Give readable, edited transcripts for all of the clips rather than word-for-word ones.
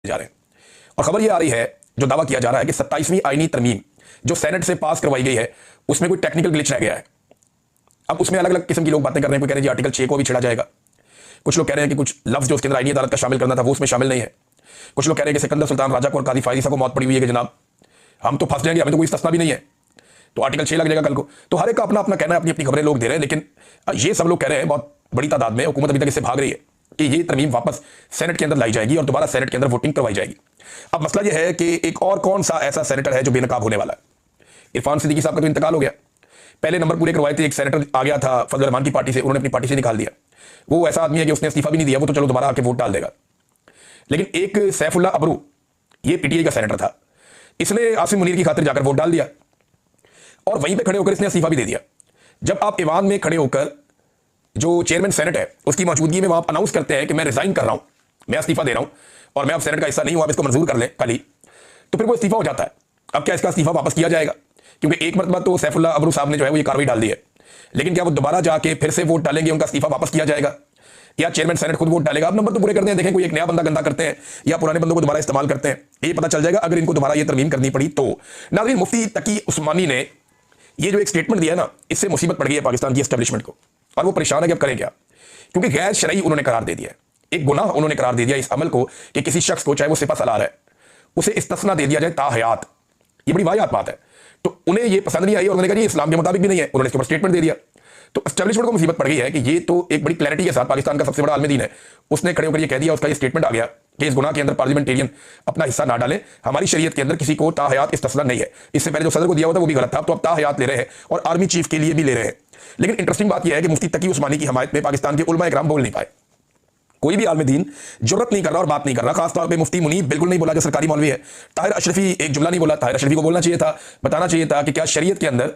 जा रहे हैं। और खबर यह आ रही है, जो दावा किया जा रहा है कि 27वीं आईनी तरमीम जो सेनेट से पास करवाई गई है उसमें कोई टेक्निकल ग्लिच रह गया है। अब उसमें अलग अलग किस्म की लोग बातें कर रहे हैं। कोई कह रहे हैं आर्टिकल 6 को भी छेड़ा जाएगा, कुछ लोग कह रहे हैं कि कुछ लफ्ज जो उसके अंदर आईनी अदालत का शामिल करना था वो उसमें शामिल नहीं है, कुछ लोग कह रहे हैं कि सिकंदर सुल्तान राजा को और काजी फायजीसा को मौत पड़ी हुई है कि जनाब हम तो फंस जाएंगे, हमें तो कोई इस्तिस्ना भी नहीं है, तो आर्टिकल 6 लग जाएगा कल को। तो हर एक का अपना अपना कहना है, अपनी अपनी खबरें लोग दे रहे हैं। लेकिन ये सब लोग कह रहे हैं, बहुत बड़ी तादाद में हुकूमत अभी तक इससे भाग रही है कि ये तरमीम वापस सेनेट के अंदर लाई जाएगी और दोबारा सेनेट के अंदर वोटिंग करवाई जाएगी। अब मसला यह है कि एक और कौन सा ऐसा सेनेटर है जो बेनकाब होने वाला है। इरफान सिद्दीकी साहब का तो इंतकाल हो गया, पहले नंबर पूरे करवाए थे, एक सेनेटर आ गया था फजल रहमान की पार्टी से, उन्होंने अपनी पार्टी से निकाल दिया। वो ऐसा आदमी है कि उसने इस्तीफा भी नहीं दिया, वो तो चलो दोबारा आके वोट डाल देगा। लेकिन एक सैफुल्ला अबरू, ये पीटीआई का सेनेटर था, इसने आसिम मुनीर की खातिर जाकर वोट डाल दिया और वहीं पे खड़े होकर इसने इस्तीफा भी दे दिया। जब आप ईवान में खड़े होकर जो चेयरमैन सेनेट है उसकी मौजूदगी में वहां अनाउंस करते हैं कि मैं रिजाइन कर रहा हूं, मैं इस्तीफा दे रहा हूं और मैं अब सेनेट का हिस्सा नहीं हूं, आप इसको मंजूर कर लें कल ही, तो फिर वो इस्तीफा हो जाता है। अब क्या इसका इस्तीफा वापस किया जाएगा? क्योंकि एक मरतबा तो सैफुल्ला अबरू साहब ने जो है वो ये कार्रवाई डाल दी है, लेकिन क्या वो दोबारा जाके फिर से वोट डालेंगे, उनका इस्तीफा वापस किया जाएगा या चेयरमैन सेनेट खुद वोट डालेगा? अब नंबर तो पूरे करते हैं, देखें कोई एक नया बंदा गंदा करते हैं या पुराने बंदों को दोबारा इस्तेमाल करते हैं, ये पता चल जाएगा अगर इनको दोबारा ये तरमीम करनी पड़ी तो। नाज़रीन, मुफ्ती तकी उस्मानी ने ये जो एक स्टेटमेंट दिया है ना, इससे मुसीबत पड़ गई है पाकिस्तान की एस्टेब्लिशमेंट को और वो परेशान है कि अब करें क्या, क्योंकि गैर शरई उन्होंने करार दे दिया है, एक गुनाह उन्होंने करार दे दिया इस अमल को कि किसी शख्स को, चाहे वो सिपा सलार है, उसे इस्तिस्ना दे दिया जाए ताहयात। ये बड़ी वाहियात बात है, तो उन्हें ये पसंद नहीं आई और उन्होंने कहा ये इस्लाम के मुताबिक भी नहीं है, उन्होंने इसके ऊपर स्टेटमेंट दे दिया। तो एस्टेब्लिशमेंट को मुसीबत पड़ गई है कि ये तो एक बड़ी क्लैरिटी के साथ पाकिस्तान का सबसे बड़ा आलमी दीन है, उसने खड़े होकर ये कह दिया, उसका ये स्टेटमेंट आ गया कि इस गुनाह के अंदर पार्लियामेंटेरियन अपना हिस्सा ना डालें, हमारी शरीयत के अंदर किसी को ताहयात इस्तिस्ना नहीं है। इससे पहले जो सदर को दिया हुआ था वो भी गलत था, अब तो अब ताहयात ले रहे हैं और आर्मी चीफ के लिए भी ले रहे हैं। लेकिन इंटरेस्टिंग बात यह है कि मुफ्ती तकी उस्मानी की हमायत में पाकिस्तान के उलमा इकराम बोल नहीं पाए, कोई भी आलम दीन जुर्रत नहीं कर रहा और बात नहीं कर रहा। खासतौर पे मुफ्ती मुनीब बिल्कुल नहीं बोला जो सरकारी मौलवी है, ताहिर अशरफी एक जुमला नहीं बोला। ताहिर अशरफी को बोलना चाहिए था, बताना चाहिए था कि क्या शरीयत के अंदर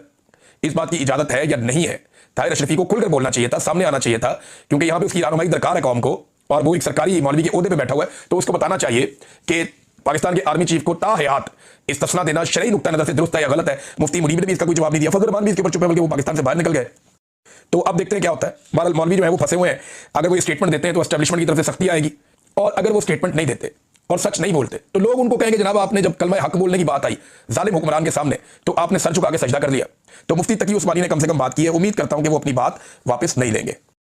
इस बात की इजाजत है या नहीं है। ताहिर अशरफी को खुलकर बोलना चाहिए था, सामने आना चाहिए था, क्योंकि यहां पे उसकी रहनुमाई दरकार है कौम को और वो एक सरकारी मौलवी के ओहदे पे बैठा हुआ है, तो उसको बताना चाहिए कि पाकिस्तान के आर्मी चीफ को ताहयात इस्तिस्ना देना शरई नुक्ता नजर से दुरुस्त है या गलत है। मुफ्ती मुनीब ने भी इसका कोई जवाब नहीं दिया, फजल रहमान भी इसके ऊपर चुप है, बल्कि वो पाकिस्तान से बाहर निकल गए। तो अब देखते हैं क्या होता है। बहरहाल मौलवी जो है वो फंसे हुए हैं, अगर वो स्टेटमेंट देते हैं तो एस्टेब्लिशमेंट की तरफ से सख्ती आएगी, और अगर वो स्टेटमेंट नहीं देते और सच नहीं बोलते तो लोग उनको कहेंगे जनाब आपने जब कलमा हक बोलने की बात आई जालिम हुक्मरान के सामने तो आपने सर झुका के सजदा कर लिया। तो मुफ्ती तकी उस्मानी ने कम से कम बात की है, उम्मीद करता हूं कि वो अपनी बात वापस नहीं लेंगे।